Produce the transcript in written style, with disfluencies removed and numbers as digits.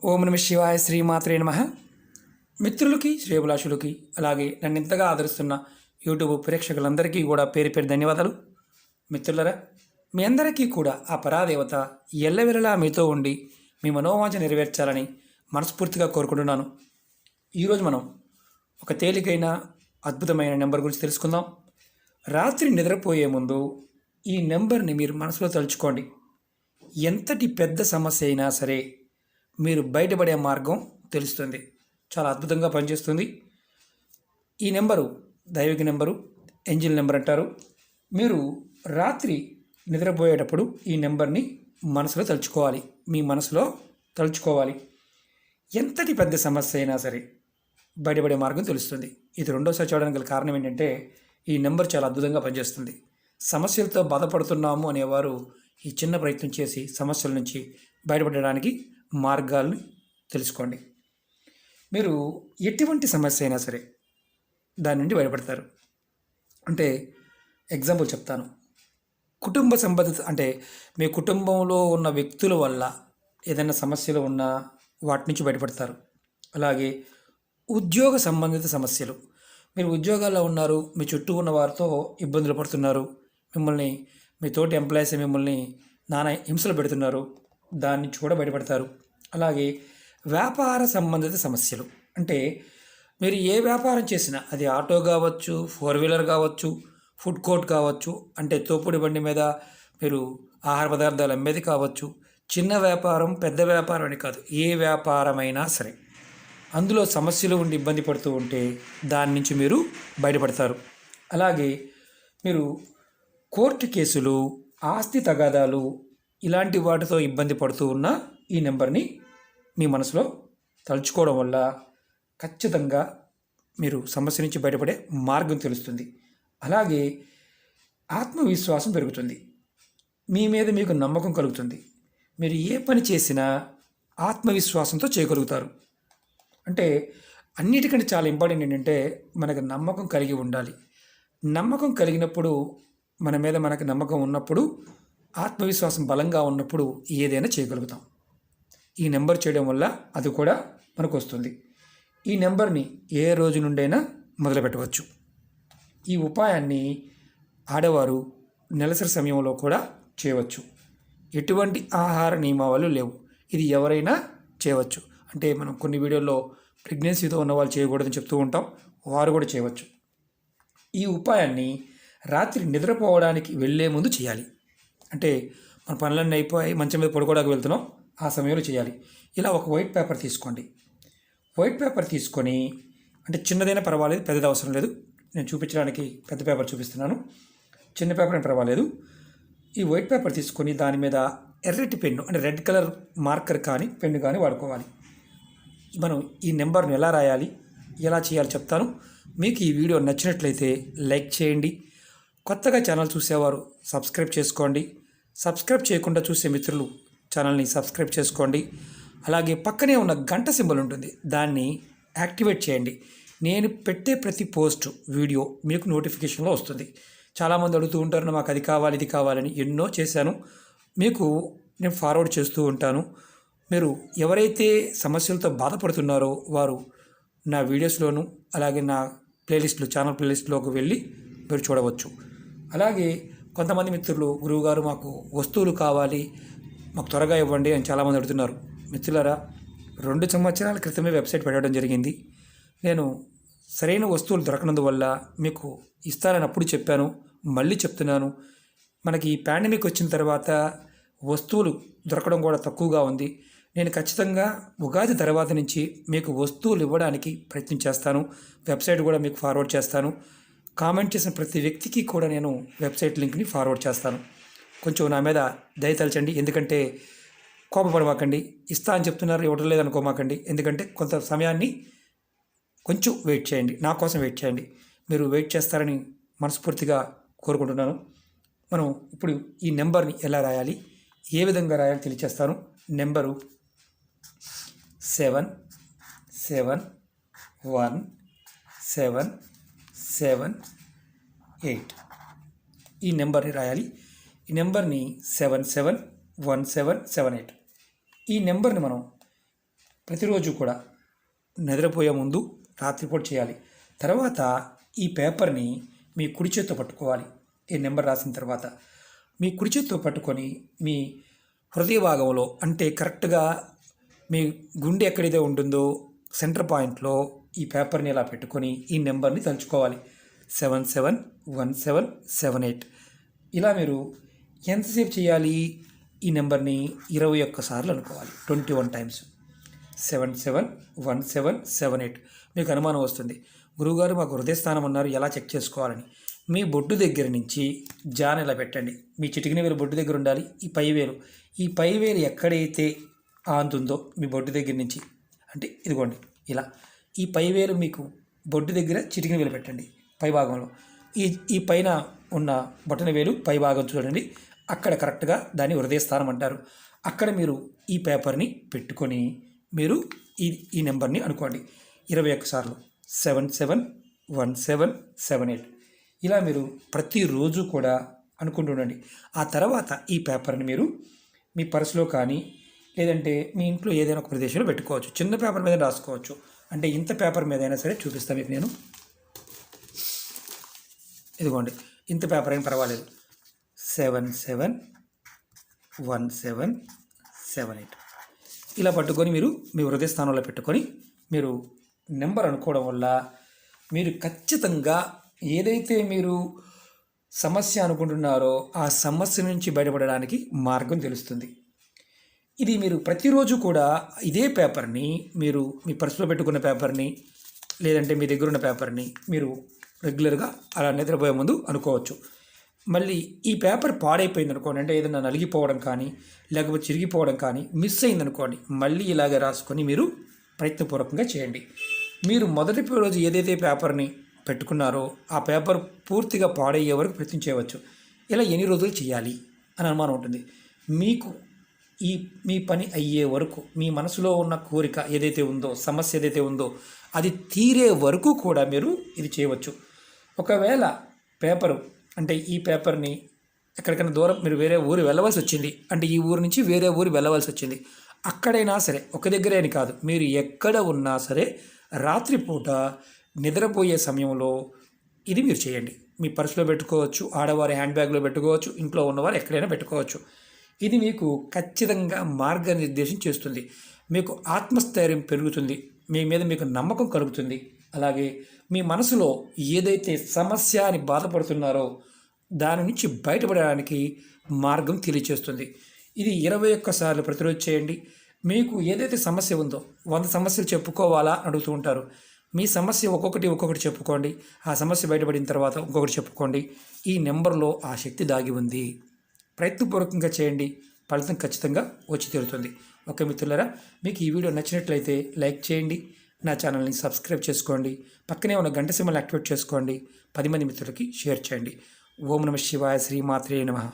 ఓం నమ శివాయ శ్రీమాత్రే నమః. మిత్రులకి శ్రేయభిలాషులకి అలాగే నన్ను ఇంతగా ఆదరిస్తున్న యూట్యూబ్ ప్రేక్షకులందరికీ కూడా పేరు పేరు ధన్యవాదాలు. మిత్రులరా, మీ అందరికీ కూడా ఆ పరాదేవత ఎల్లవెల్లలా మీతో ఉండి మీ మనోవాంఛ నెరవేర్చాలని మనస్ఫూర్తిగా కోరుకుంటున్నాను. ఈరోజు మనం ఒక తేలికైన అద్భుతమైన నెంబర్ గురించి తెలుసుకుందాం. రాత్రి నిద్రపోయే ముందు ఈ నెంబర్ని మీరు మనసులో తలుచుకోండి. ఎంతటి పెద్ద సమస్య అయినా సరే మీరు బయటపడే మార్గం తెలుస్తుంది. చాలా అద్భుతంగా పనిచేస్తుంది. ఈ నెంబరు దైవిక నెంబరు, ఏంజిల్ నెంబర్ అంటారు. మీరు రాత్రి నిద్రపోయేటప్పుడు ఈ నెంబర్ని మనసులో తలుచుకోవాలి. మీ మనసులో తలుచుకోవాలి. ఎంతటి పెద్ద సమస్య అయినా సరే బయటపడే మార్గం తెలుస్తుంది. ఇది రెండోసారి చూడడానికి గల కారణం ఏంటంటే ఈ నెంబర్ చాలా అద్భుతంగా పనిచేస్తుంది. సమస్యలతో బాధపడుతున్నాము అనేవారు ఈ చిన్న ప్రయత్నం చేసి సమస్యల నుంచి బయటపడడానికి మార్గాలను తెలుసుకోండి. మీరు ఎటువంటి సమస్య అయినా సరే దాని నుండి బయటపడతారు. అంటే ఎగ్జాంపుల్ చెప్తాను. కుటుంబ సంబంధిత అంటే మీ కుటుంబంలో ఉన్న వ్యక్తుల వల్ల ఏదైనా సమస్యలు ఉన్నా వాటి నుంచి బయటపడతారు. అలాగే ఉద్యోగ సంబంధిత సమస్యలు, మీరు ఉద్యోగాల్లో ఉన్నారు, మీ చుట్టూ ఉన్న వారితో ఇబ్బందులు పడుతున్నారు, మిమ్మల్ని మీ తోటి ఎంప్లాయీస్ మిమ్మల్ని నానా హింసలు పెడుతున్నారు, దాని నుంచి కూడా బయటపడతారు. అలాగే వ్యాపార సంబంధిత సమస్యలు, అంటే మీరు ఏ వ్యాపారం చేసినా అది ఆటో కావచ్చు, 4 వీలర్ కావచ్చు, ఫుడ్ కోర్ట్ కావచ్చు, అంటే తోపుడు బండి మీద మీరు ఆహార పదార్థాలు అమ్మేది కావచ్చు, చిన్న వ్యాపారం పెద్ద వ్యాపారం అని కాదు, ఏ వ్యాపారమైనా సరే అందులో సమస్యలు ఉండి ఇబ్బంది పడుతూ ఉంటే దాని నుంచి మీరు బయటపడతారు. అలాగే మీరు కోర్టు కేసులు, ఆస్తి తగాదాలు ఇలాంటి వాటితో ఇబ్బంది పడుతూ ఉన్న ఈ నెంబర్ని మీ మనసులో తలుచుకోవడం వల్ల ఖచ్చితంగా మీరు సమస్య నుంచి బయటపడే మార్గం తెలుస్తుంది. అలాగే ఆత్మవిశ్వాసం పెరుగుతుంది. మీ మీద మీకు నమ్మకం కలుగుతుంది. మీరు ఏ పని చేసినా ఆత్మవిశ్వాసంతో చేయగలుగుతారు. అంటే అన్నిటికంటే చాలా ఇంపార్టెంట్ ఏంటంటే మనకు నమ్మకం కలిగి ఉండాలి. నమ్మకం కలిగినప్పుడు, మన మీద మనకు నమ్మకం ఉన్నప్పుడు, ఆత్మవిశ్వాసం బలంగా ఉన్నప్పుడు ఏదైనా చేయగలుగుతాం. ఈ నెంబర్ చేయడం వల్ల అది కూడా మనకు వస్తుంది. ఈ నెంబర్ని ఏ రోజు నుండైనా మొదలుపెట్టవచ్చు. ఈ ఉపాయాన్ని ఆడవారు నెలసరి సమయంలో కూడా చేయవచ్చు. ఎటువంటి ఆహార నియమాలు లేవు. ఇది ఎవరైనా చేయవచ్చు. అంటే మనం కొన్ని వీడియోల్లో ప్రెగ్నెన్సీతో ఉన్న వాళ్ళు చేయకూడదని చెప్తూ ఉంటాం, వారు కూడా చేయవచ్చు. ఈ ఉపాయాన్ని రాత్రి నిద్రపోవడానికి వెళ్ళే ముందు చేయాలి. అంటే మన పనులన్నీ అయిపోయి మంచం మీద పడుకోవడానికి వెళ్తున్నాం, ఆ సమయంలో చేయాలి. ఇలా ఒక వైట్ పేపర్ తీసుకోండి. వైట్ పేపర్ తీసుకొని, అంటే చిన్నదైనా పర్వాలేదు, పెద్దది అవసరం లేదు, నేను చూపించడానికి పెద్ద పేపర్ చూపిస్తున్నాను, చిన్న పేపర్ అని పర్వాలేదు. ఈ వైట్ పేపర్ తీసుకొని దాని మీద ఎర్రటి పెన్ను, అంటే రెడ్ కలర్ మార్కర్ కానీ పెన్ను కానీ వాడుకోవాలి. మనం ఈ నెంబర్ను ఎలా రాయాలి, ఎలా చేయాలి చెప్తాను. మీకు ఈ వీడియో నచ్చినట్లయితే లైక్ చేయండి. కొత్తగా ఛానల్ చూసేవారు సబ్స్క్రైబ్ చేసుకోండి. సబ్స్క్రైబ్ చేయకుండా చూసే మిత్రులు ఛానల్ని సబ్స్క్రైబ్ చేసుకోండి. అలాగే పక్కనే ఉన్న గంట సింబల్ ఉంటుంది, దాన్ని యాక్టివేట్ చేయండి. నేను పెట్టే ప్రతి పోస్ట్ వీడియో మీకు నోటిఫికేషన్లో వస్తుంది. చాలామంది అడుగుతూ ఉంటారు, మాకు అది కావాలి ఇది కావాలని. ఎన్నో చేశాను, మీకు నేను ఫార్వర్డ్ చేస్తూ ఉంటాను. మీరు ఎవరైతే సమస్యలతో బాధపడుతున్నారో వారు నా వీడియోస్లోను అలాగే నా ప్లేలిస్టులు, ఛానల్ ప్లేలిస్టులోకి వెళ్ళి మీరు చూడవచ్చు. అలాగే కొంతమంది మిత్రులు, గురువుగారు మాకు వస్తువులు కావాలి, మాకు త్వరగా ఇవ్వండి అని చాలామంది అడుగుతున్నారు. మిత్రులారా, 2 సంవత్సరాల క్రితమే వెబ్సైట్ పెట్టడం జరిగింది. నేను సరైన వస్తువులు దొరకనందువల్ల మీకు ఇస్తానని అప్పుడు చెప్పాను, మళ్ళీ చెప్తున్నాను. మనకి ఈ పాండమిక్ వచ్చిన తర్వాత వస్తువులు దొరకడం కూడా తక్కువగా ఉంది. నేను ఖచ్చితంగా ఉగాది తర్వాత నుంచి మీకు వస్తువులు ఇవ్వడానికి ప్రయత్నం చేస్తాను. వెబ్సైట్ కూడా మీకు ఫార్వర్డ్ చేస్తాను. కామెంట్ చేసిన ప్రతి వ్యక్తికి కూడా నేను వెబ్సైట్ లింక్ని ఫార్వర్డ్ చేస్తాను. కొంచెం నా మీద దయతలచండి. ఎందుకంటే కోపపడమాకండి, ఇస్తా అని చెప్తున్నారు ఇవ్వడం లేదనుకోమాకండి. ఎందుకంటే కొంత సమయాన్ని కొంచెం వెయిట్ చేయండి, నా కోసం వెయిట్ చేయండి. మీరు వెయిట్ చేస్తారని మనస్ఫూర్తిగా కోరుకుంటున్నాను. మనం ఇప్పుడు ఈ నెంబర్ని ఎలా రాయాలి, ఏ విధంగా రాయాలి తెలియచేస్తాను. నెంబరు 771778. ఈ నెంబర్ని రాయాలి. ఈ నెంబర్ని 771778. ఈ నెంబర్ని మనం ప్రతిరోజు కూడా నిద్రపోయే ముందు రాత్రిపూట చేయాలి. తర్వాత ఈ పేపర్ని మీ కుడి చేత్తో పట్టుకోవాలి. ఈ నెంబర్ రాసిన తర్వాత మీ కుడి చేత్తో పట్టుకొని మీ హృదయ భాగంలో, అంటే కరెక్ట్గా మీ గుండె ఎక్కడైతే ఉంటుందో సెంటర్ పాయింట్లో ఈ పేపర్ని ఇలా పెట్టుకొని ఈ నెంబర్ని తలుచుకోవాలి. 771778. ఇలా మీరు ఎంతసేపు చేయాలి? ఈ నెంబర్ని 21 సార్లు అనుకోవాలి. 21 టైమ్స్. 771778. మీకు అనుమానం వస్తుంది, గురువుగారు మాకు హృదయస్థానం ఉన్నారు, ఎలా చెక్ చేసుకోవాలని. మీ బొడ్డు దగ్గర నుంచి జాన్ ఇలా పెట్టండి. మీ చిటికిన వేలు బొడ్డు దగ్గర ఉండాలి. ఈ పై వేలు ఎక్కడైతే ఆంతుందో మీ బొడ్డు దగ్గర నుంచి, అంటే ఇదిగోండి ఇలా ఈ పై వేలు మీకు బొడ్డు దగ్గర చిటికిన వేలు పెట్టండి పై భాగంలో. ఈ పైన ఉన్న బొటన వేలు పై భాగం చూడండి, అక్కడ కరెక్ట్గా దాన్ని హృదయస్థానం అంటారు. అక్కడ మీరు ఈ పేపర్ని పెట్టుకొని మీరు ఈ నెంబర్ని అనుకోండి 21 సార్లు. 771778. ఇలా మీరు ప్రతిరోజు కూడా అనుకుంటుండండి. ఆ తర్వాత ఈ పేపర్ని మీరు మీ పర్సులో కానీ లేదంటే మీ ఇంట్లో ఏదైనా ఒక ప్రదేశంలో పెట్టుకోవచ్చు. చిన్న పేపర్ మీద రాసుకోవచ్చు, అంటే ఇంత పేపర్ మీద అయినా సరే చూపిస్తాను మీకు నేను. ఇదిగోండి, ఇంత పేపర్ అయినా పర్వాలేదు. 771778. ఇలా పట్టుకొని మీరు మీ హృదయ స్థానంలో పెట్టుకొని మీరు నెంబర్ అనుకోవడం వల్ల మీరు ఖచ్చితంగా ఏదైతే మీరు సమస్య అనుకుంటున్నారో ఆ సమస్య నుంచి బయటపడడానికి మార్గం తెలుస్తుంది. ఇది మీరు ప్రతిరోజు కూడా ఇదే పేపర్ని మీరు మీ పర్సులో పెట్టుకున్న పేపర్ని లేదంటే మీ దగ్గర ఉన్న పేపర్ని మీరు రెగ్యులర్గా అలా నిద్రపోయే ముందు అనుకోవచ్చు. మళ్ళీ ఈ పేపర్ పాడైపోయింది అనుకోండి, అంటే ఏదైనా నలిగిపోవడం కానీ లేకపోతే చిరిగిపోవడం కానీ మిస్ అయిందనుకోండి, మళ్ళీ ఇలాగే రాసుకొని మీరు ప్రయత్నపూర్వకంగా చేయండి. మీరు మొదటి రోజు ఏదైతే పేపర్ని పెట్టుకున్నారో ఆ పేపర్ పూర్తిగా పాడయ్యే వరకు ప్రయత్నం చేయవచ్చు. ఇలా ఎన్ని రోజులు చేయాలి అని అనుమానం ఉంటుంది మీకు. మీ పని అయ్యే వరకు, మీ మనసులో ఉన్న కోరిక ఏదైతే ఉందో, సమస్య ఏదైతే ఉందో అది తీరే వరకు కూడా మీరు ఇది చేయవచ్చు. ఒకవేళ పేపరు, అంటే ఈ పేపర్ని ఎక్కడికైనా దూరం మీరు వేరే ఊరు వెళ్ళవలసి వచ్చింది, అంటే ఈ ఊరు నుంచి వేరే ఊరు వెళ్ళవలసి వచ్చింది, అక్కడైనా సరే, ఒక దగ్గరే అని కాదు, మీరు ఎక్కడ ఉన్నా సరే రాత్రిపూట నిద్రపోయే సమయంలో ఇది మీరు చేయండి. మీ పర్సులో పెట్టుకోవచ్చు, ఆడవారి హ్యాండ్ బ్యాగ్లో పెట్టుకోవచ్చు, ఇంట్లో ఉన్నవారు ఎక్కడైనా పెట్టుకోవచ్చు. ఇది మీకు ఖచ్చితంగా మార్గనిర్దేశం చేస్తుంది. మీకు ఆత్మస్థైర్యం పెరుగుతుంది, మీ మీద మీకు నమ్మకం కలుగుతుంది. అలాగే మీ మనసులో ఏదైతే సమస్య అని బాధపడుతున్నారో దాని నుంచి బయటపడడానికి మార్గం తెలియచేస్తుంది. ఇది 21 సార్లు ప్రతిరోజు చేయండి. మీకు ఏదైతే సమస్య ఉందో 100 సమస్యలు చెప్పుకోవాలా అడుగుతూ ఉంటారు. మీ సమస్య ఒక్కొక్కటి చెప్పుకోండి. ఆ సమస్య బయటపడిన తర్వాత ఇంకొకటి చెప్పుకోండి. ఈ నెంబర్లో ఆ శక్తి దాగి ఉంది. ప్రయత్నపూర్వకంగా చేయండి, ఫలితం ఖచ్చితంగా వచ్చి తీరుతుంది. ఓకే మిత్రులారా, మీకు ఈ వీడియో నచ్చినట్లయితే లైక్ చేయండి, నా ఛానల్ని సబ్స్క్రైబ్ చేసుకోండి, పక్కనే ఉన్న గంట సింబల్ యాక్టివేట్ చేసుకోండి, 10 మంది మిత్రులకి షేర్ చేయండి. ఓం నమః శివాయ, శ్రీమాత్రే నమః.